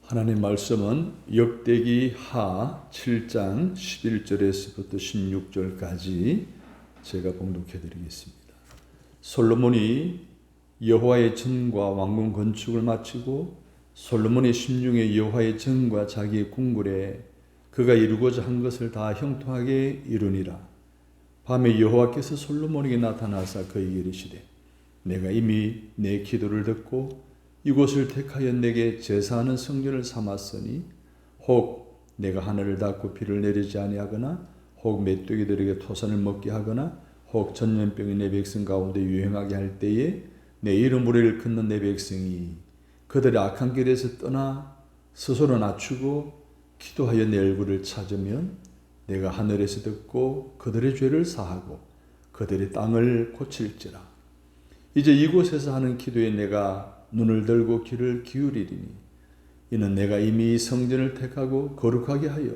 하나님 말씀은 역대기 하 7장 11절에서부터 16절까지 제가 봉독해 드리겠습니다. 솔로몬이 여호와의 전과 왕궁 건축을 마치고 솔로몬의 심중에 여호와의 전과 자기의 궁궐에 그가 이루고자 한 것을 다 형통하게 이루니라. 밤에 여호와께서 솔로몬에게 나타나사 그에게 이르시되 내가 이미 내 기도를 듣고 이곳을 택하여 내게 제사하는 성전을 삼았으니 혹 내가 하늘을 닫고 비를 내리지 아니하거나 혹 메뚜기들에게 토산을 먹게 하거나 혹 전염병이 내 백성 가운데 유행하게 할 때에 내 이름으로 일컫는 내 백성이 그들의 악한 길에서 떠나 스스로 낮추고 기도하여 내 얼굴을 찾으면 내가 하늘에서 듣고 그들의 죄를 사하고 그들의 땅을 고칠지라. 이제 이곳에서 하는 기도에 내가 눈을 들고 귀를 기울이리니 이는 내가 이미 성전을 택하고 거룩하게 하여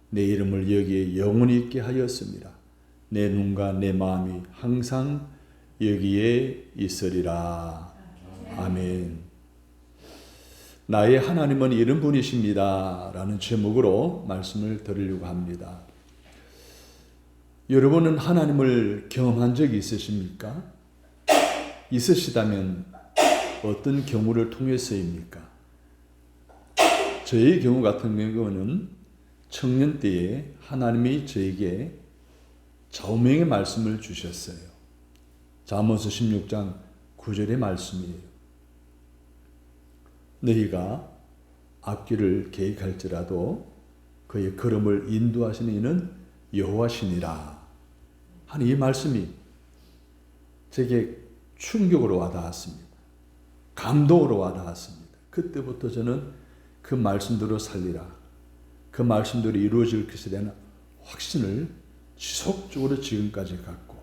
내 이름을 여기에 영원히 있게 하였습니다. 내 눈과 내 마음이 항상 여기에 있으리라. 아멘. 나의 하나님은 이런 분이십니다 라는 제목으로 말씀을 드리려고 합니다. 여러분은 하나님을 경험한 적이 있으십니까? 있으시다면 어떤 경우를 통해서입니까? 저의 경우 같은 경우는 청년 때에 하나님이 저에게 좌우명의 말씀을 주셨어요. 잠언서 16장 9절의 말씀이에요. 너희가 앞길을 계획할지라도 그의 걸음을 인도하시는 이는 여호와시니라 하는 이 말씀이 제게 충격으로 와닿았습니다. 감동으로 와닿았습니다. 그때부터 저는 그 말씀대로 살리라, 그 말씀대로 이루어질 것에 대한 확신을 지속적으로 지금까지 갖고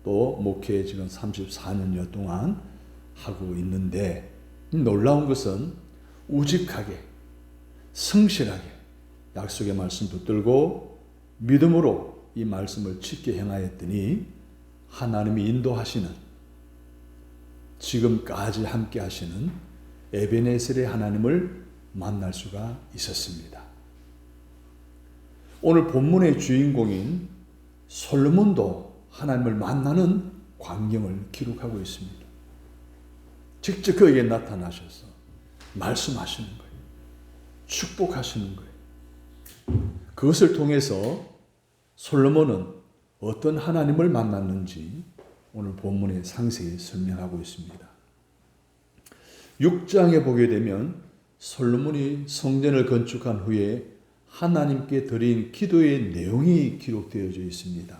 또 목회에 지금 34년여 동안 하고 있는데, 놀라운 것은 우직하게 성실하게 약속의 말씀 붙들고 믿음으로 이 말씀을 지켜 행하였더니 하나님이 인도하시는, 지금까지 함께 하시는 에베네셀의 하나님을 만날 수가 있었습니다. 오늘 본문의 주인공인 솔로몬도 하나님을 만나는 광경을 기록하고 있습니다. 직접 그에게 나타나셔서 말씀하시는 거예요. 축복하시는 거예요. 그것을 통해서 솔로몬은 어떤 하나님을 만났는지 오늘 본문에 상세히 설명하고 있습니다. 6장에 보게 되면 솔로몬이 성전을 건축한 후에 하나님께 드린 기도의 내용이 기록되어져 있습니다.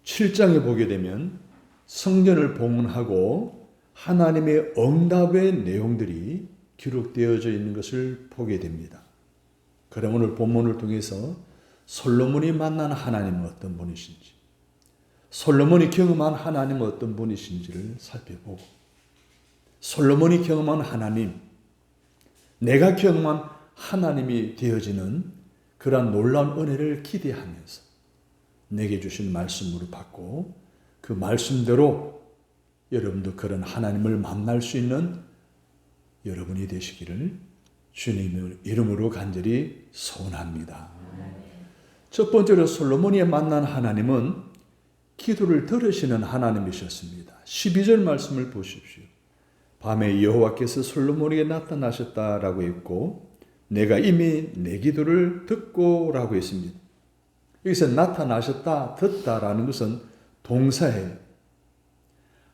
7장에 보게 되면 성전을 봉헌하고 하나님의 응답의 내용들이 기록되어져 있는 것을 보게 됩니다. 그럼 오늘 본문을 통해서 솔로몬이 만난 하나님은 어떤 분이신지, 솔로몬이 경험한 하나님은 어떤 분이신지를 살펴보고, 솔로몬이 경험한 하나님, 내가 경험한 하나님이 되어지는 그러한 놀라운 은혜를 기대하면서 내게 주신 말씀으로 받고 그 말씀대로 여러분도 그런 하나님을 만날 수 있는 여러분이 되시기를 주님의 이름으로 간절히 소원합니다. 첫 번째로 솔로몬이 만난 하나님은 기도를 들으시는 하나님이셨습니다. 12절 말씀을 보십시오. 밤에 여호와께서 솔로몬에게 나타나셨다라고 했고 내가 이미 내 기도를 듣고 라고 했습니다. 여기서 나타나셨다, 듣다라는 것은 동사예요.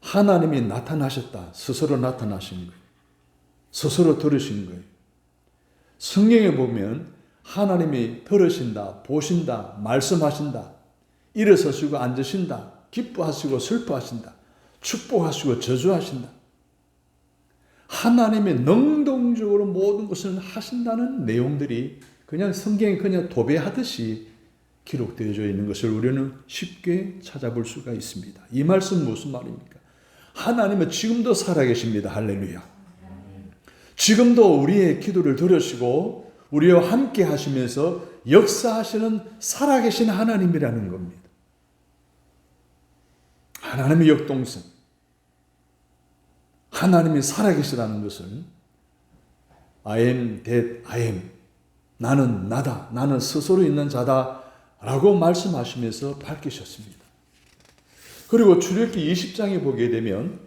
하나님이 나타나셨다, 스스로 나타나신 거예요. 스스로 들으신 거예요. 성경에 보면 하나님이 들으신다, 보신다, 말씀하신다, 일어서시고 앉으신다, 기뻐하시고 슬퍼하신다, 축복하시고 저주하신다. 하나님이 능동적으로 모든 것을 하신다는 내용들이 그냥 성경에 그냥 도배하듯이 기록되어져 있는 것을 우리는 쉽게 찾아볼 수가 있습니다. 이 말씀은 무슨 말입니까? 하나님은 지금도 살아계십니다. 할렐루야. 지금도 우리의 기도를 들으시고 우리와 함께 하시면서 역사하시는 살아계신 하나님이라는 겁니다. 하나님의 역동성, 하나님이 살아계시다는 것을 I am that I am. 나는 나다. 나는 스스로 있는 자다. 라고 말씀하시면서 밝히셨습니다. 그리고 출애굽기 20장에 보게 되면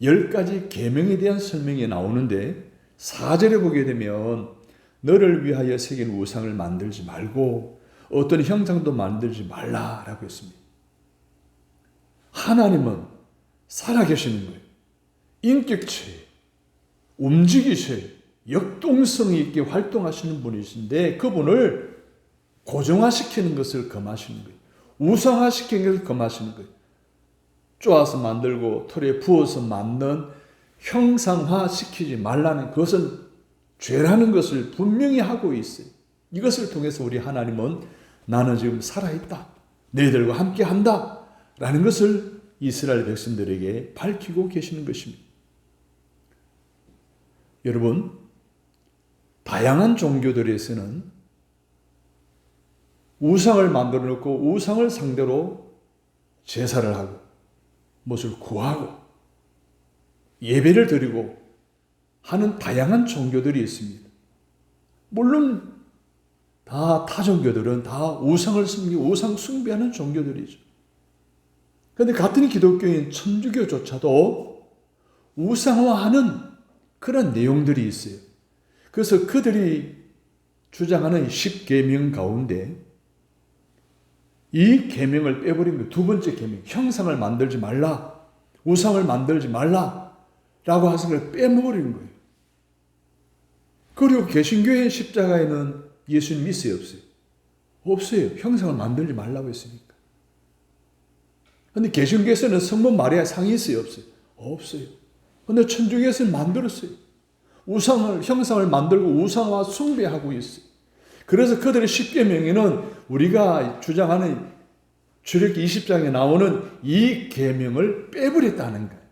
10가지 계명에 대한 설명이 나오는데 4절에 보게 되면 너를 위하여 새긴 우상을 만들지 말고 어떤 형상도 만들지 말라라고 했습니다. 하나님은 살아계시는 거예요. 인격체, 움직이셔 역동성이 있게 활동하시는 분이신데 그분을 고정화시키는 것을 금하시는 거예요. 우상화시키는 것을 금하시는 거예요. 쪼아서 만들고 털에 부어서 만든 형상화시키지 말라는 그것은 죄라는 것을 분명히 하고 있어요. 이것을 통해서 우리 하나님은 나는 지금 살아있다. 너희들과 함께한다. 라는 것을 이스라엘 백성들에게 밝히고 계시는 것입니다. 여러분, 다양한 종교들에서는 우상을 만들어 놓고 우상을 상대로 제사를 하고 무엇을 구하고 예배를 드리고 하는 다양한 종교들이 있습니다. 물론 타 종교들은 다 우상을 섬기고 우상 숭배하는 종교들이죠. 그런데 같은 기독교인 천주교조차도 우상화하는 그런 내용들이 있어요. 그래서 그들이 주장하는 10계명 가운데 이 계명을 빼버리면 두 번째 계명, 형상을 만들지 말라, 우상을 만들지 말라 라고 하신 걸 빼먹으려는 거예요. 그리고 개신교의 십자가에는 예수님 있어요, 없어요? 없어요. 형상을 만들지 말라고 했으니까. 그런데 개신교에서는 성모 마리아 상이 있어요, 없어요? 없어요. 그런데 천주교에서는 만들었어요. 형상을 만들고 우상화 숭배하고 있어요. 그래서 그들의 10계명에는 우리가 주장하는 출애굽기 20장에 나오는 이 계명을 빼버렸다는 거예요.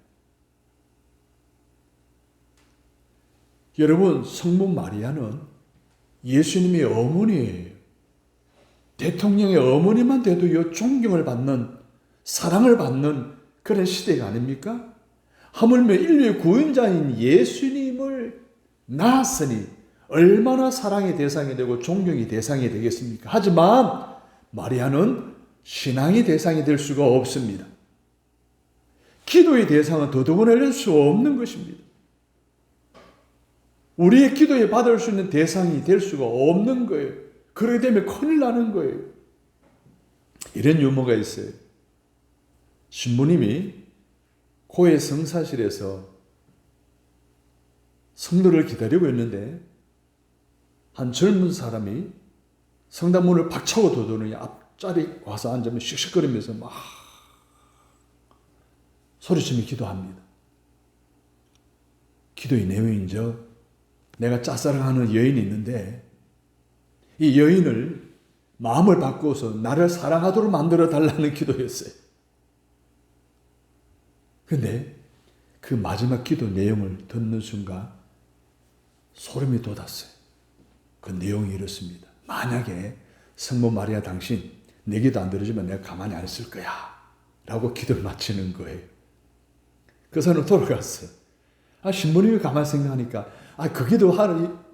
여러분, 성모 마리아는 예수님의 어머니예요. 대통령의 어머니만 돼도 존경을 받는, 사랑을 받는 그런 시대가 아닙니까? 하물며 인류의 구원자인 예수님을 낳았으니 얼마나 사랑의 대상이 되고 존경의 대상이 되겠습니까? 하지만 마리아는 신앙의 대상이 될 수가 없습니다. 기도의 대상은 더더구나 낼 수 없는 것입니다. 우리의 기도에 받을 수 있는 대상이 될 수가 없는 거예요. 그러게 되면 큰일 나는 거예요. 이런 유머가 있어요. 신부님이 고해 성사실에서 성도를 기다리고 있는데 한 젊은 사람이 성당문을 박차고 들어오더니 앞자리 와서 앉으면 씩씩거리면서 막 소리치며 기도합니다. 기도의 내용인저 내가 짝사랑하는 여인이 있는데 이 여인을 마음을 바꾸어서 나를 사랑하도록 만들어 달라는 기도였어요. 그런데 그 마지막 기도 내용을 듣는 순간 소름이 돋았어요. 그 내용이 이렇습니다. 만약에 성모 마리아 당신 내 기도 안 들어주면 내가 가만히 안 있을 거야 라고 기도를 마치는 거예요. 그 사람은 돌아갔어요. 신부님이 가만히 생각하니까 그 기도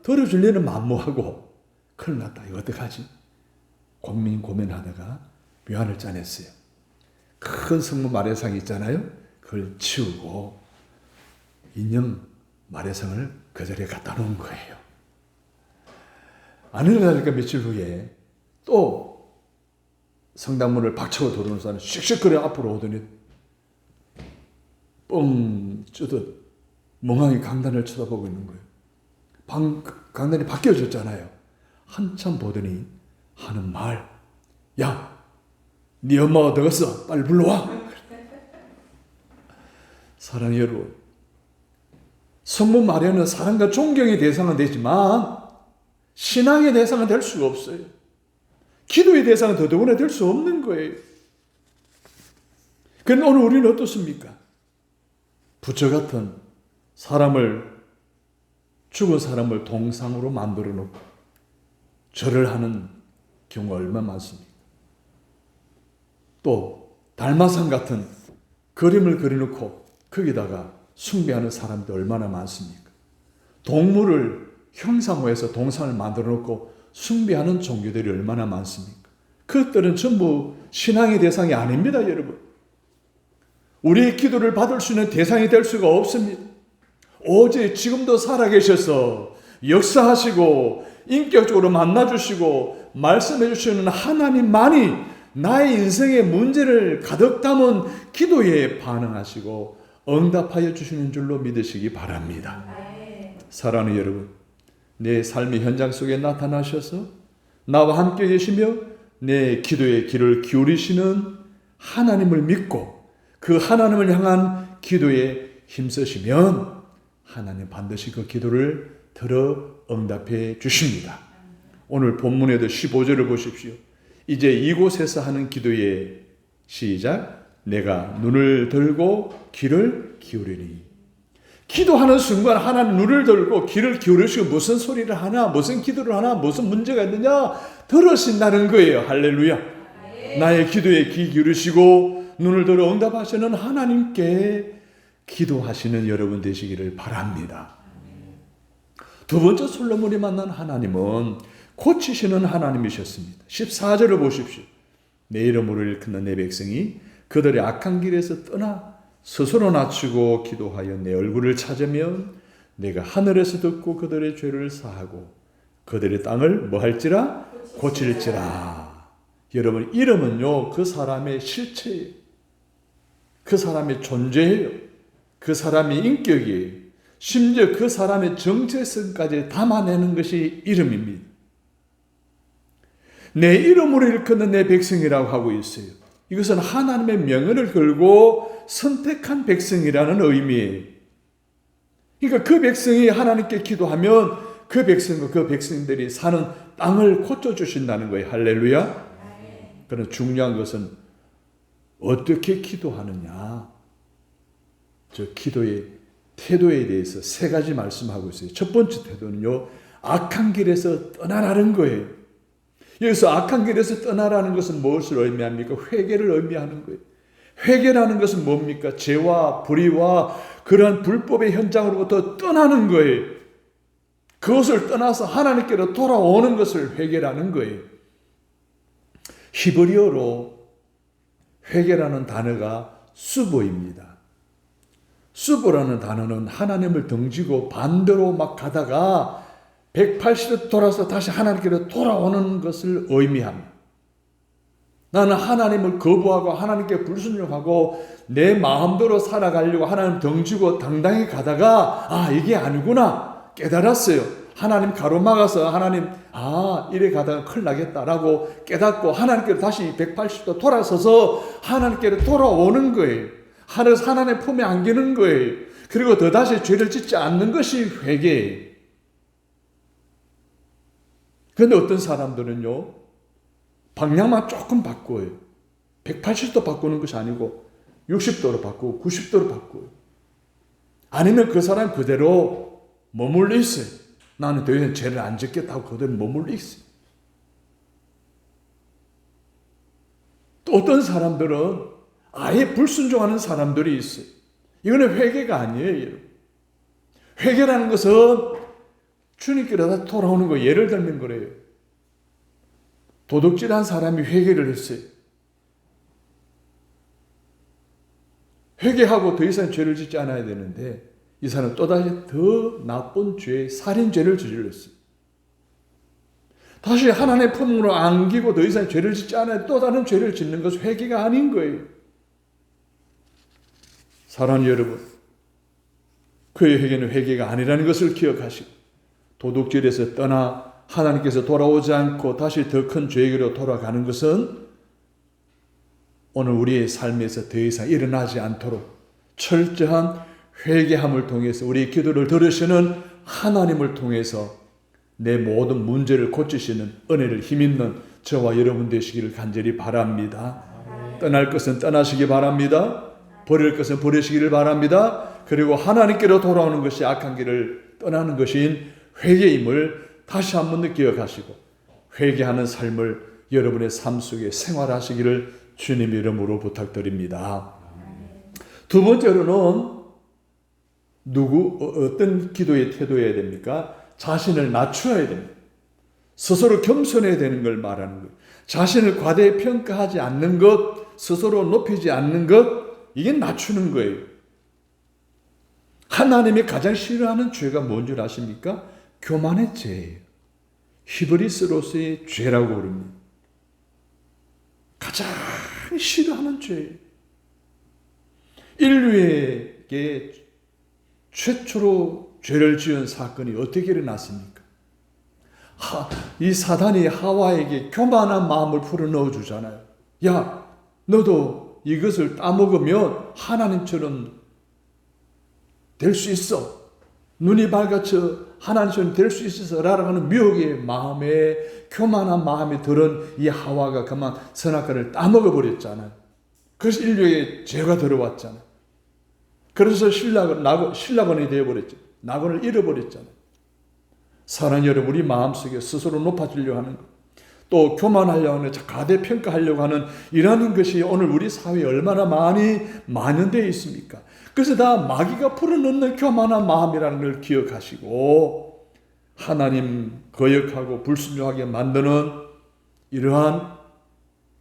들어주려는 만무하고 큰일 났다. 이거 어떡하지? 고민하다가 묘안을 짜냈어요. 큰 성모 마리아상이 있잖아요. 그걸 치우고 인형 마리아상을 그 자리에 갖다 놓은 거예요. 안 일어나니까 며칠 후에 또 성당문을 박차고 들어오는 사람이 씩씩거려 앞으로 오더니 뻥 쩌듯 멍하니 강단을 쳐다보고 있는 거예요. 강단이 바뀌어졌잖아요. 한참 보더니 하는 말, 야, 네 엄마가 어디 갔어? 빨리 불러와. 사랑의 여러분, 성모 마리아는 사랑과 존경의 대상은 되지만 신앙의 대상은 될 수가 없어요. 기도의 대상은 더더구나 될 수 없는 거예요. 그런데 오늘 우리는 어떻습니까? 부처 같은 죽은 사람을 동상으로 만들어 놓고 절을 하는 경우가 얼마나 많습니까? 또 달마상 같은 그림을 그려놓고 거기다가 숭배하는 사람도 얼마나 많습니까? 동물을 형상화해서 동상을 만들어 놓고 숭배하는 종교들이 얼마나 많습니까? 그것들은 전부 신앙의 대상이 아닙니다, 여러분. 우리의 기도를 받을 수 있는 대상이 될 수가 없습니다. 오직 지금도 살아계셔서 역사하시고 인격적으로 만나주시고 말씀해 주시는 하나님만이 나의 인생의 문제를 가득 담은 기도에 반응하시고 응답하여 주시는 줄로 믿으시기 바랍니다. 사랑하는 여러분, 내 삶의 현장 속에 나타나셔서 나와 함께 계시며 내 기도의 귀를 기울이시는 하나님을 믿고 그 하나님을 향한 기도에 힘쓰시면 하나님 반드시 그 기도를 들어 응답해 주십니다. 오늘 본문에도 15절을 보십시오. 이제 이곳에서 하는 기도의 시작. 내가 눈을 들고 귀를 기울이니. 기도하는 순간 하나님 눈을 들고 귀를 기울이시고 무슨 소리를 하나, 무슨 기도를 하나, 무슨 문제가 있느냐 들으신다는 거예요. 할렐루야. 나의 기도에 귀 기울이시고 눈을 들어 응답하시는 하나님께 기도하시는 여러분 되시기를 바랍니다. 두 번째 솔로몬이 만난 하나님은 고치시는 하나님이셨습니다. 14절을 보십시오. 내 이름으로 일컫는 내 백성이 그들의 악한 길에서 떠나 스스로 낮추고 기도하여 내 얼굴을 찾으면 내가 하늘에서 듣고 그들의 죄를 사하고 그들의 땅을 뭐 할지라? 고칠지라. 여러분, 이름은요 그 사람의 실체예요. 그 사람의 존재예요. 그 사람의 인격이에요. 심지어 그 사람의 정체성까지 담아내는 것이 이름입니다. 내 이름으로 일컫는 내 백성이라고 하고 있어요. 이것은 하나님의 명예를 걸고 선택한 백성이라는 의미예요. 그러니까 그 백성이 하나님께 기도하면 그 백성과 그 백성들이 사는 땅을 고쳐주신다는 거예요. 할렐루야. 그러나 중요한 것은 어떻게 기도하느냐. 저 기도의 태도에 대해서 세 가지 말씀하고 있어요. 첫 번째 태도는요, 악한 길에서 떠나라는 거예요. 여기서 악한 길에서 떠나라는 것은 무엇을 의미합니까? 회개를 의미하는 거예요. 회개라는 것은 뭡니까? 죄와 불의와 그러한 불법의 현장으로부터 떠나는 거예요. 그것을 떠나서 하나님께로 돌아오는 것을 회개라는 거예요. 히브리어로 회개라는 단어가 수보입니다. 수보라는 단어는 하나님을 등지고 반대로 막 가다가 180도 돌아서 다시 하나님께로 돌아오는 것을 의미합니다. 나는 하나님을 거부하고 하나님께 불순종하고 내 마음대로 살아가려고 하나님 등지고 당당히 가다가 이게 아니구나 깨달았어요. 하나님 가로막아서 하나님 이래 가다가 큰일 나겠다라고 깨닫고 하나님께로 다시 180도 돌아서서 하나님께로 돌아오는 거예요. 하나님의 품에 안기는 거예요. 그리고 더다시 죄를 짓지 않는 것이 회개예요. 그런데 어떤 사람들은요, 방향만 조금 바꿔요. 180도 바꾸는 것이 아니고 60도로 바꾸고 90도로 바꾸어요. 아니면 그 사람 그대로 머물러 있어요. 나는 더 이상 죄를 안 짓겠다고 그대로 머물러 있어요. 또 어떤 사람들은 아예 불순종하는 사람들이 있어요. 이거는 회개가 아니에요. 회개라는 것은 주님께로 다 돌아오는 거. 예를 들면 그래요. 도둑질한 사람이 회개를 했어요. 회개하고 더 이상 죄를 짓지 않아야 되는데 이 사람은 또다시 더 나쁜 죄, 살인죄를 저질렀어요. 다시 하나님의 품으로 안기고 더 이상 죄를 짓지 않아야 또 다른 죄를 짓는 것은 회개가 아닌 거예요. 사랑하는 여러분, 그의 회개는 회개가 아니라는 것을 기억하시고 도둑질에서 떠나 하나님께서 돌아오지 않고 다시 더 큰 죄에게로 돌아가는 것은 오늘 우리의 삶에서 더 이상 일어나지 않도록 철저한 회개함을 통해서 우리의 기도를 들으시는 하나님을 통해서 내 모든 문제를 고치시는 은혜를 힘있는 저와 여러분 되시기를 간절히 바랍니다. 떠날 것은 떠나시기 바랍니다. 버릴 것은 버리시기를 바랍니다. 그리고 하나님께로 돌아오는 것이 악한 길을 떠나는 것인 회개임을 다시 한번 기억하시고 회개하는 삶을 여러분의 삶 속에 생활하시기를 주님 이름으로 부탁드립니다. 두 번째로는 어떤 기도의 태도여야 됩니까? 자신을 낮춰야 됩니다. 스스로 겸손해야 되는 걸 말하는 거예요. 자신을 과대 평가하지 않는 것, 스스로 높이지 않는 것, 이게 낮추는 거예요. 하나님이 가장 싫어하는 죄가 뭔 줄 아십니까? 교만의 죄예요. 히브리스로서의 죄라고 부릅니다. 가장 싫어하는 죄예요. 인류에게 최초로 죄를 지은 사건이 어떻게 일어났습니까? 이 사단이 하와에게 교만한 마음을 풀어넣어 주잖아요. 야, 너도 이것을 따먹으면 하나님처럼 될 수 있어. 눈이 밝아져 하나님처럼 될 수 있어서 라고 하는 미혹의 마음에, 교만한 마음에 들은 이 하와가 그만 선악과를 따먹어 버렸잖아요. 그래서 인류에 죄가 들어왔잖아요. 그래서 신라곤이 되어버렸죠. 낙원을 잃어버렸잖아요. 사랑하는 여러분, 우리 마음속에 스스로 높아지려고 하는 것, 또 교만하려고 하는, 가대평가하려고 하는 이러한 것이 오늘 우리 사회에 얼마나 많이 만연되어 있습니까? 그래서 다 마귀가 풀어넣는 교만한 마음이라는 걸 기억하시고 하나님 거역하고 불순종하게 만드는 이러한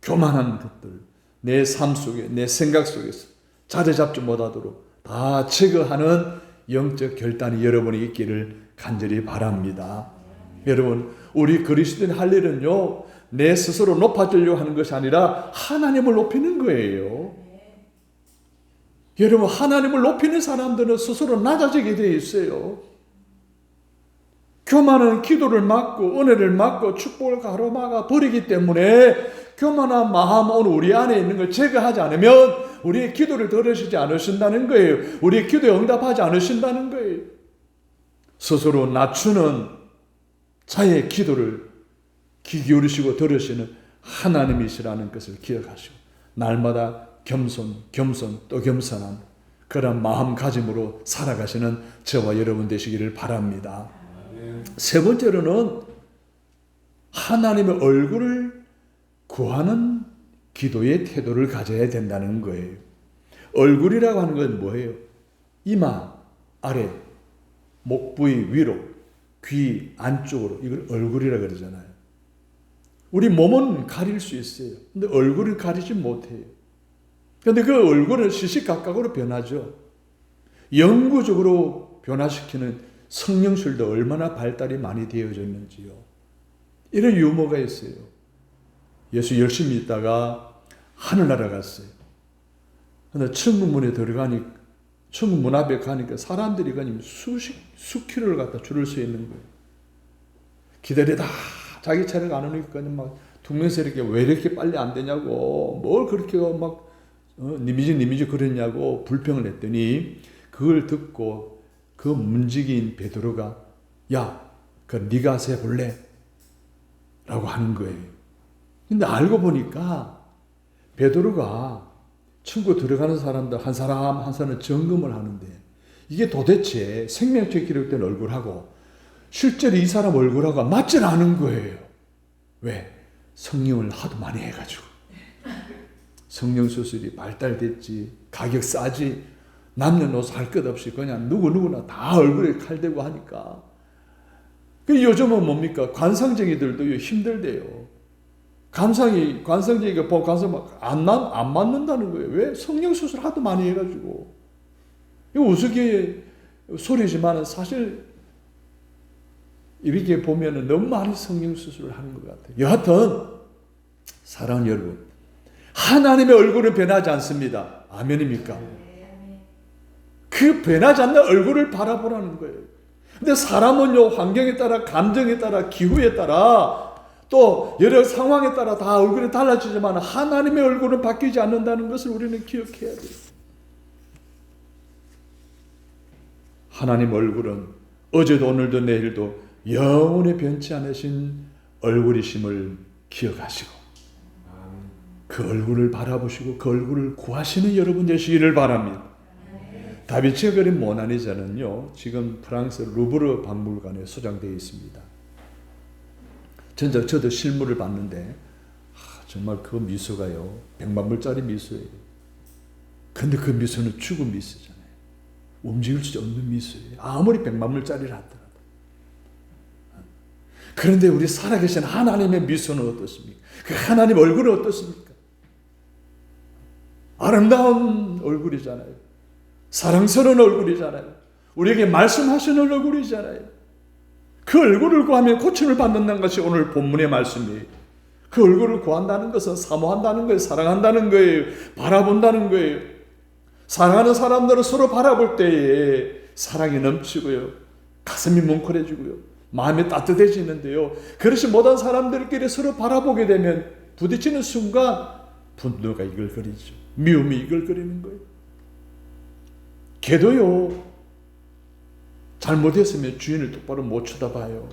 교만한 것들, 내 삶 속에, 내 생각 속에서 자리 잡지 못하도록 다 제거하는 영적 결단이 여러분이 있기를 간절히 바랍니다. 여러분, 우리 그리스도인 할 일은요, 내 스스로 높아지려고 하는 것이 아니라 하나님을 높이는 거예요. 여러분, 하나님을 높이는 사람들은 스스로 낮아지게 되어 있어요. 교만은 기도를 막고 은혜를 막고 축복을 가로막아 버리기 때문에 교만한 마음, 오늘 우리 안에 있는 걸 제거하지 않으면 우리의 기도를 들으시지 않으신다는 거예요. 우리의 기도에 응답하지 않으신다는 거예요. 스스로 낮추는 자의 기도를 귀 기울이시고 들으시는 하나님이시라는 것을 기억하시고 날마다 겸손 또 겸손한 그런 마음가짐으로 살아가시는 저와 여러분 되시기를 바랍니다. 세 번째로는 하나님의 얼굴을 구하는 기도의 태도를 가져야 된다는 거예요. 얼굴이라고 하는 건 뭐예요? 이마 아래, 목 부위 위로, 귀 안쪽으로, 이걸 얼굴이라고 그러잖아요. 우리 몸은 가릴 수 있어요. 근데 얼굴을 가리지 못해요. 그런데 그 얼굴은 시시각각으로 변하죠. 영구적으로 변화시키는 성령술도 얼마나 발달이 많이 되어졌는지요. 이런 유머가 있어요. 예수 열심히 있다가 하늘나라 갔어요. 근데 천국문에 들어가니, 천국문 앞에 가니까 사람들이 그냥 수 킬로를 갖다 줄을 서 있는 거예요. 기다리다 자기 차례가 안 오니까 막 퉁명스럽게 왜 이렇게 빨리 안 되냐고, 뭘 그렇게 막 니미지 그랬냐고 불평을 했더니 그걸 듣고 그 문지기인 베드로가 야, 그 네가 세볼래? 라고 하는 거예요. 근데 알고 보니까 베드로가 천국 들어가는 사람들 한 사람 한 사람 점검을 하는데 이게 도대체 생명책 기록된 얼굴하고 실제로 이 사람 얼굴하고 맞질 않은 거예요. 왜? 성령을 하도 많이 해가지고. 성령 수술이 발달됐지, 가격 싸지, 남녀노소 할 것 없이 그냥 누구나 다 얼굴에 칼대고 하니까. 요즘은 뭡니까? 관상쟁이들도 힘들대요. 관상쟁이가 보고 관상 안 맞는다는 거예요. 왜? 성령 수술 하도 많이 해가지고. 이거 우스개 소리지만 사실 이렇게 보면 너무 많이 성령 수술을 하는 것 같아요. 여하튼 사랑하는 여러분, 하나님의 얼굴은 변하지 않습니다. 아멘입니까? 그 변하지 않는 얼굴을 바라보라는 거예요. 근데 사람은요, 환경에 따라, 감정에 따라, 기후에 따라, 또 여러 상황에 따라 다 얼굴이 달라지지만 하나님의 얼굴은 바뀌지 않는다는 것을 우리는 기억해야 돼요. 하나님 얼굴은 어제도 오늘도 내일도 영원히 변치 않으신 얼굴이심을 기억하시고 그 얼굴을 바라보시고 그 얼굴을 구하시는 여러분 되시기를 바랍니다. 다비치가 그린 모나리자는요, 지금 프랑스 루브르 박물관에 소장되어 있습니다. 저도 실물을 봤는데 정말 그 미소가요, 100만불짜리 미소예요. 근데 그 미소는 죽은 미소잖아요. 움직일 수 없는 미소예요. 아무리 100만불짜리를 하더라도. 그런데 우리 살아계신 하나님의 미소는 어떻습니까? 그 하나님 얼굴은 어떻습니까? 아름다운 얼굴이잖아요. 사랑스러운 얼굴이잖아요. 우리에게 말씀하시는 얼굴이잖아요. 그 얼굴을 구하면 고침을 받는다는 것이 오늘 본문의 말씀이에요. 그 얼굴을 구한다는 것은 사모한다는 거예요. 사랑한다는 거예요. 바라본다는 거예요. 사랑하는 사람들은 서로 바라볼 때에 사랑이 넘치고요. 가슴이 뭉클해지고요. 마음이 따뜻해지는데요. 그렇지 못한 사람들끼리 서로 바라보게 되면 부딪히는 순간 분노가 이글거리죠. 미움이 이글거리는 거예요. 개도요. 잘못했으면 주인을 똑바로 못 쳐다봐요.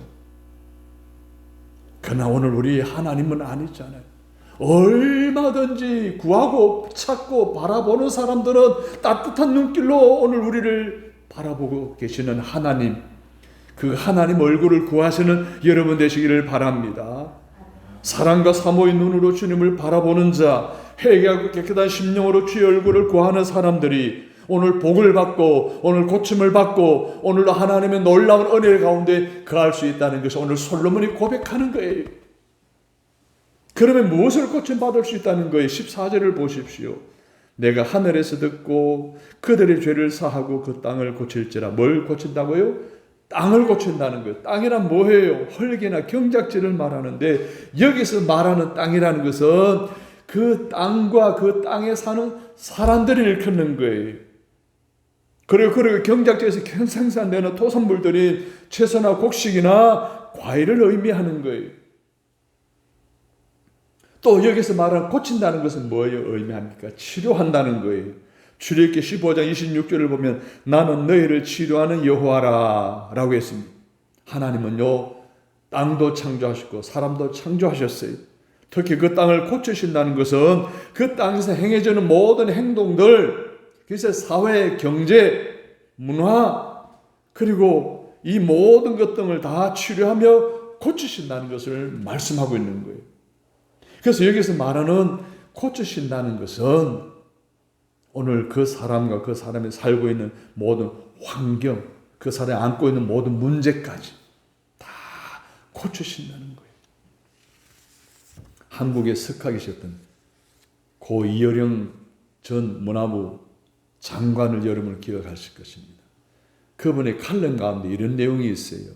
그러나 오늘 우리 하나님은 아니잖아요. 얼마든지 구하고 찾고 바라보는 사람들은 따뜻한 눈길로 오늘 우리를 바라보고 계시는 하나님, 그 하나님 얼굴을 구하시는 여러분 되시기를 바랍니다. 사랑과 사모의 눈으로 주님을 바라보는 자, 회개하고 깨끗한 심령으로 주의 얼굴을 구하는 사람들이 오늘 복을 받고 오늘 고침을 받고 오늘 하나님의 놀라운 은혜 가운데 거할 수 있다는 것이 오늘 솔로몬이 고백하는 거예요. 그러면 무엇을 고침받을 수 있다는 거예요? 14절을 보십시오. 내가 하늘에서 듣고 그들의 죄를 사하고 그 땅을 고칠지라. 뭘 고친다고요? 땅을 고친다는 거예요. 땅이란 뭐예요? 흙이나 경작지를 말하는데 여기서 말하는 땅이라는 것은 그 땅과 그 땅에 사는 사람들을 일컫는 거예요. 그리고 경작지에서 생산되는 토산물들이 채소나 곡식이나 과일을 의미하는 거예요. 또 여기서 말하는 고친다는 것은 뭐예요? 의미합니까? 치료한다는 거예요. 출애굽기 15장 26절을 보면 나는 너희를 치료하는 여호와라 라고 했습니다. 하나님은요, 땅도 창조하셨고 사람도 창조하셨어요. 특히 그 땅을 고치신다는 것은 그 땅에서 행해지는 모든 행동들, 그래서 사회, 경제, 문화, 그리고 이 모든 것 등을 다 치료하며 고치신다는 것을 말씀하고 있는 거예요. 그래서 여기서 말하는 고치신다는 것은 오늘 그 사람과 그 사람이 살고 있는 모든 환경, 그 사람이 안고 있는 모든 문제까지 다 고치신다는 거예요. 한국에 석하 계셨던 고 이여령 전 문화부 장관을 여러분 기억하실 것입니다. 그분의 칼럼 가운데 이런 내용이 있어요.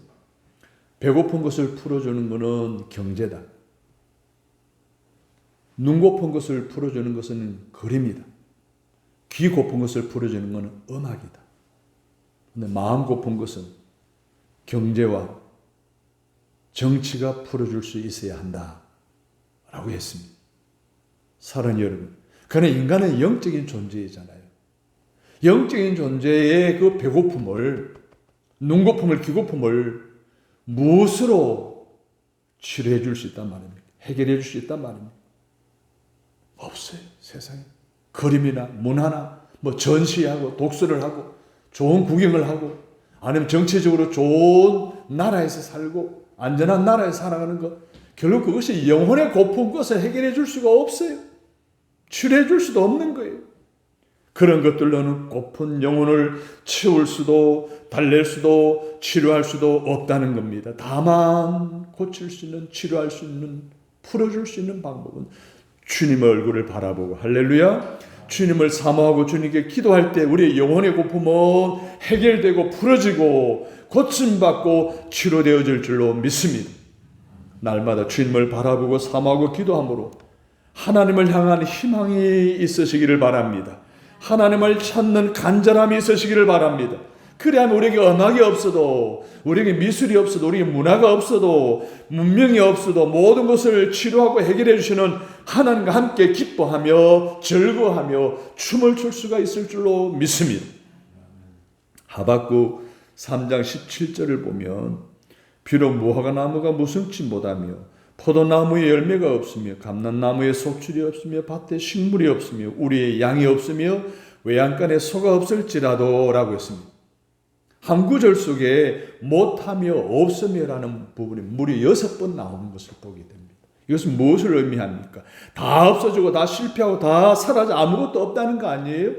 배고픈 것을 풀어주는 것은 경제다. 눈 고픈 것을 풀어주는 것은 그림이다. 귀 고픈 것을 풀어주는 것은 음악이다. 근데 마음 고픈 것은 경제와 정치가 풀어줄 수 있어야 한다 라고 했습니다. 사랑하는 여러분, 그러나 인간은 영적인 존재이잖아요. 영적인 존재의 그 배고픔을, 눈고픔을, 귀고픔을 무엇으로 치료해 줄 수 있단 말입니까? 해결해 줄 수 있단 말입니까? 없어요, 세상에. 그림이나 문화나 뭐 전시하고 독서를 하고 좋은 구경을 하고 아니면 정치적으로 좋은 나라에서 살고 안전한 나라에서 살아가는 것, 결국 그것이 영혼의 고픈 것을 해결해 줄 수가 없어요. 치료해 줄 수도 없는 거예요. 그런 것들로는 고픈 영혼을 채울 수도 달랠 수도 치료할 수도 없다는 겁니다. 다만 고칠 수 있는, 치료할 수 있는, 풀어줄 수 있는 방법은 주님의 얼굴을 바라보고, 할렐루야, 주님을 사모하고 주님께 기도할 때 우리의 영혼의 고품은 해결되고 풀어지고 고침받고 치료되어질 줄로 믿습니다. 날마다 주님을 바라보고 사모하고 기도함으로 하나님을 향한 희망이 있으시기를 바랍니다. 하나님을 찾는 간절함이 있으시기를 바랍니다. 그래야만 우리에게 음악이 없어도, 우리에게 미술이 없어도, 우리에게 문화가 없어도, 문명이 없어도 모든 것을 치료하고 해결해 주시는 하나님과 함께 기뻐하며 즐거워하며 춤을 출 수가 있을 줄로 믿습니다. 하박국 3장 17절을 보면 비록 무화과 나무가 무성치 못하며 포도나무에 열매가 없으며 감람나무에 속출이 없으며 밭에 식물이 없으며 우리의 양이 없으며 외양간에 소가 없을지라도 라고 했습니다. 한 구절 속에 못하며 없으며라는 부분이 무려 6번 나오는 것을 보게 됩니다. 이것은 무엇을 의미합니까? 다 없어지고 다 실패하고 다 사라져 아무것도 없다는 거 아니에요?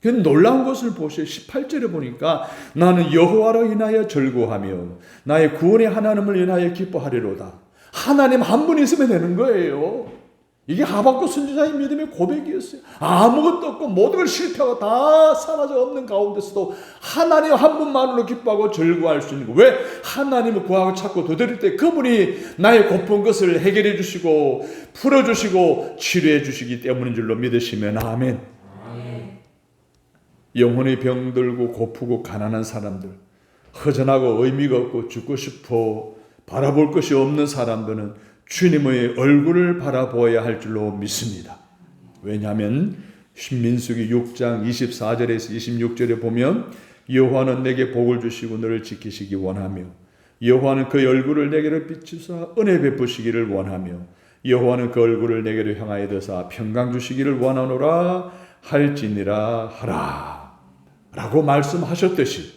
그 놀라운 것을 보세요. 18절에 보니까 나는 여호와로 인하여 즐거워하며 나의 구원의 하나님을 인하여 기뻐하리로다. 하나님 한 분 있으면 되는 거예요. 이게 하박국 선지자의 믿음의 고백이었어요. 아무것도 없고 모든 걸 실패하고 다 사라져 없는 가운데서도 하나님 한 분만으로 기뻐하고 즐거워할 수 있는 거. 왜? 하나님을 구하고 찾고 두드릴 때 그분이 나의 고픈 것을 해결해 주시고 풀어주시고 치료해 주시기 때문인 줄로 믿으시면 아멘. 영혼의 병들고 고프고 가난한 사람들, 허전하고 의미가 없고 죽고 싶어 바라볼 것이 없는 사람들은 주님의 얼굴을 바라보아야 할 줄로 믿습니다. 왜냐하면 신민수기 6장 24절에서 26절에 보면 여호와는 내게 복을 주시고 너를 지키시기 원하며 여호와는 그 얼굴을 내게로 비추사 은혜 베푸시기를 원하며 여호와는 그 얼굴을 내게로 향하여 드사 평강 주시기를 원하노라 할지니라 하라 라고 말씀하셨듯이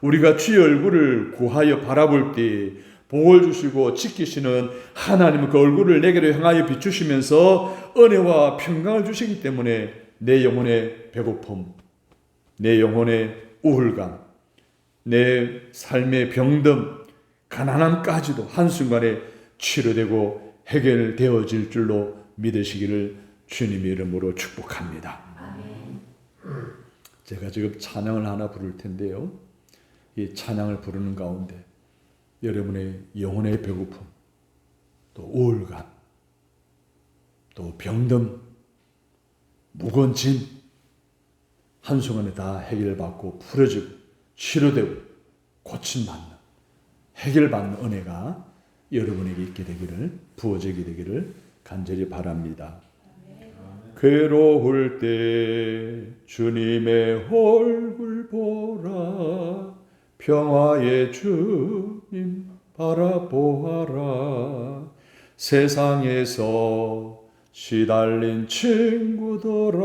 우리가 주의 얼굴을 구하여 바라볼 때 복을 주시고 지키시는 하나님은 그 얼굴을 내게로 향하여 비추시면서 은혜와 평강을 주시기 때문에 내 영혼의 배고픔, 내 영혼의 우울감, 내 삶의 병듦, 가난함까지도 한순간에 치료되고 해결되어질 줄로 믿으시기를 주님의 이름으로 축복합니다. 제가 지금 찬양을 하나 부를 텐데요. 이 찬양을 부르는 가운데 여러분의 영혼의 배고픔, 또 우울감, 또 병듦, 무거운 짐 한순간에 다 해결받고 풀어지고 치료되고 고침받는 해결받는 은혜가 여러분에게 있게 되기를 부어지게 되기를 간절히 바랍니다. 괴로울 때 주님의 얼굴 보라 평화의 주님 바라보아라 세상에서 시달린 친구들아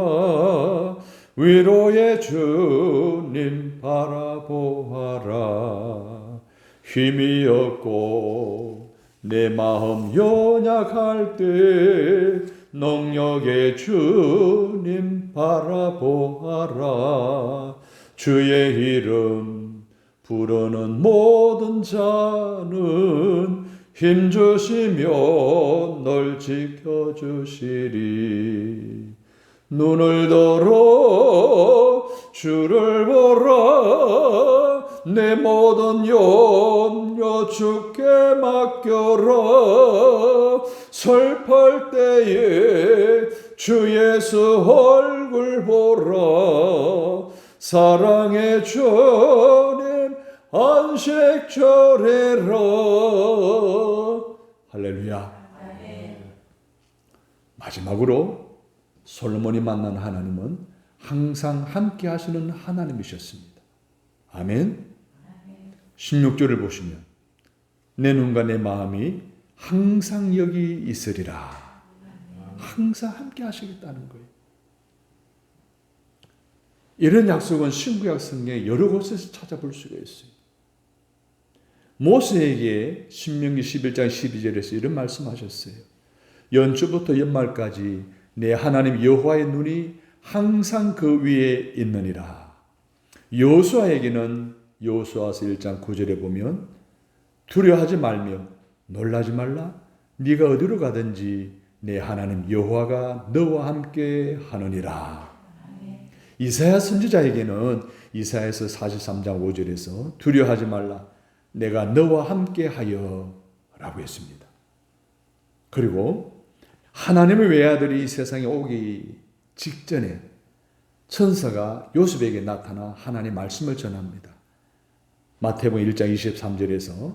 위로의 주님 바라보아라 힘이 없고 내 마음 연약할 때 능력의 주님 바라보아라 주의 이름 부르는 모든 자는 힘주시며 널 지켜주시리 눈을 들어 주를 보라 내 모든 염려 주께 맡겨라 슬플 때에 주 예수 얼굴 보라 사랑의 주님 안식처래라 할렐루야. 마지막으로 솔로몬이 만난 하나님은 항상 함께 하시는 하나님이셨습니다. 아멘. 16절을 보시면 내 눈과 내 마음이 항상 여기 있으리라. 항상 함께 하시겠다는 거예요. 이런 약속은 신구약 성경에 여러 곳에서 찾아볼 수가 있어요. 모세에게 신명기 11장 12절에서 이런 말씀하셨어요. 연초부터 연말까지 내 하나님 여호와의 눈이 항상 그 위에 있느니라. 여호수아에게는 여호수아서 1장 9절에 보면 두려워하지 말며 놀라지 말라. 네가 어디로 가든지 내 하나님 여호와가 너와 함께 하느니라. 이사야 선지자에게는 이사야서 43장 5절에서 두려워하지 말라. 내가 너와 함께 하여 라고 했습니다. 그리고 하나님의 외아들이 이 세상에 오기 직전에 천사가 요셉에게 나타나 하나님의 말씀을 전합니다. 마태복음 1장 23절에서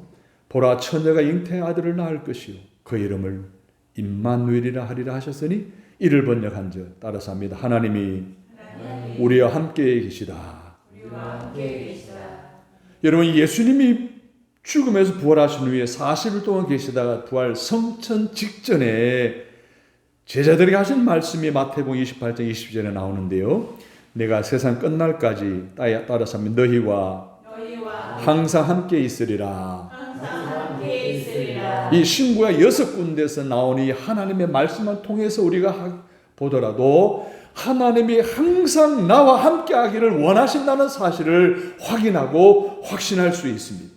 보라 처녀가 잉태의 아들을 낳을 것이요 그 이름을 임마누엘이라 하리라 하셨으니 이를 번역한즉 따라서 합니다. 하나님이 우리와 함께 계시다. 여러분 예수님이 죽음에서 부활하신 후에 40일 동안 계시다가 부활 성천 직전에 제자들에게 하신 말씀이 마태복음 28장 20절에 나오는데요. 내가 세상 끝날까지 따라서 하면 너희와 항상 함께 있으리라. 이 신구약 6군데에서 나오니 하나님의 말씀을 통해서 우리가 보더라도 하나님이 항상 나와 함께 하기를 원하신다는 사실을 확인하고 확신할 수 있습니다.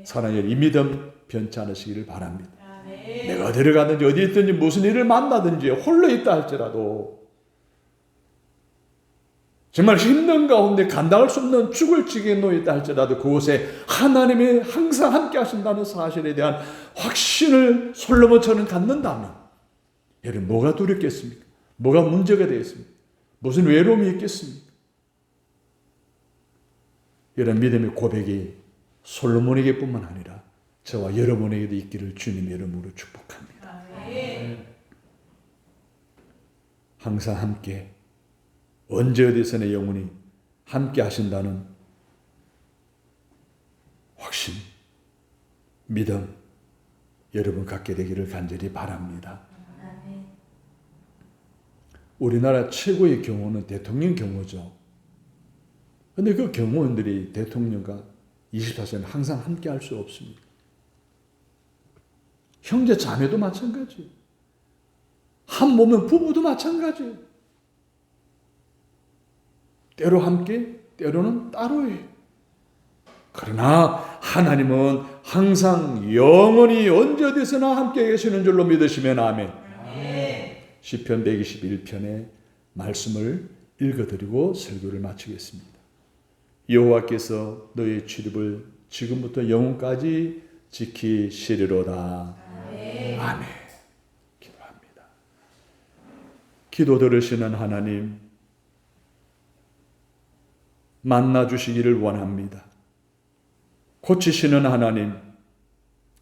사랑하는 이 믿음 변치 않으시기를 바랍니다. 내가 어디를 가든지 어디 있든지 무슨 일을 만나든지 홀로 있다 할지라도 정말 힘든 가운데 감당할 수 없는 죽을 지경에 놓여있다 할지라도 그곳에 하나님이 항상 함께 하신다는 사실에 대한 확신을 솔로몬처럼 갖는다면 여러분 뭐가 두렵겠습니까? 뭐가 문제가 되겠습니까? 무슨 외로움이 있겠습니까? 이런 믿음의 고백이 솔로몬에게 뿐만 아니라 저와 여러분에게도 있기를 주님의 이름으로 축복합니다. 항상 함께 언제 어디서나 영원히 함께 하신다는 확신, 믿음 여러분 갖게 되기를 간절히 바랍니다. 우리나라 최고의 경호는 대통령 경호죠. 그런데 그 경호원들이 대통령과 24시간 항상 함께 할 수 없습니다. 형제 자매도 마찬가지. 한 몸은 부부도 마찬가지. 때로 함께, 때로는 따로예요. 그러나 하나님은 항상 영원히 언제 어디서나 함께 계시는 줄로 믿으시면 아멘. 시편 121편의 말씀을 읽어드리고 설교를 마치겠습니다. 여호와께서 너의 출입을 지금부터 영원까지 지키시리로다. 아멘. 기도합니다. 기도 들으시는 하나님, 만나주시기를 원합니다. 고치시는 하나님,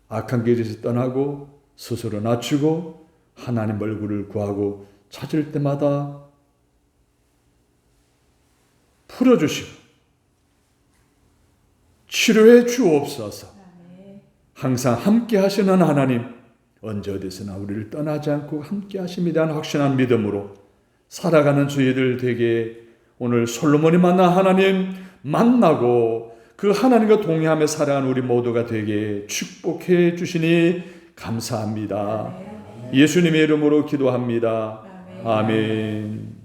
악한 길에서 떠나고 스스로 낮추고 하나님 얼굴을 구하고 찾을 때마다 풀어주시고 치료해 주옵소서. 항상 함께 하시는 하나님, 언제 어디서나 우리를 떠나지 않고 함께 하심에 대한 확신한 믿음으로 살아가는 저희들 되게 오늘 솔로몬이 만난 하나님 만나고 그 하나님과 동행하며 살아가는 우리 모두가 되게 축복해 주시니 감사합니다. 예수님의 이름으로 기도합니다. 아멘.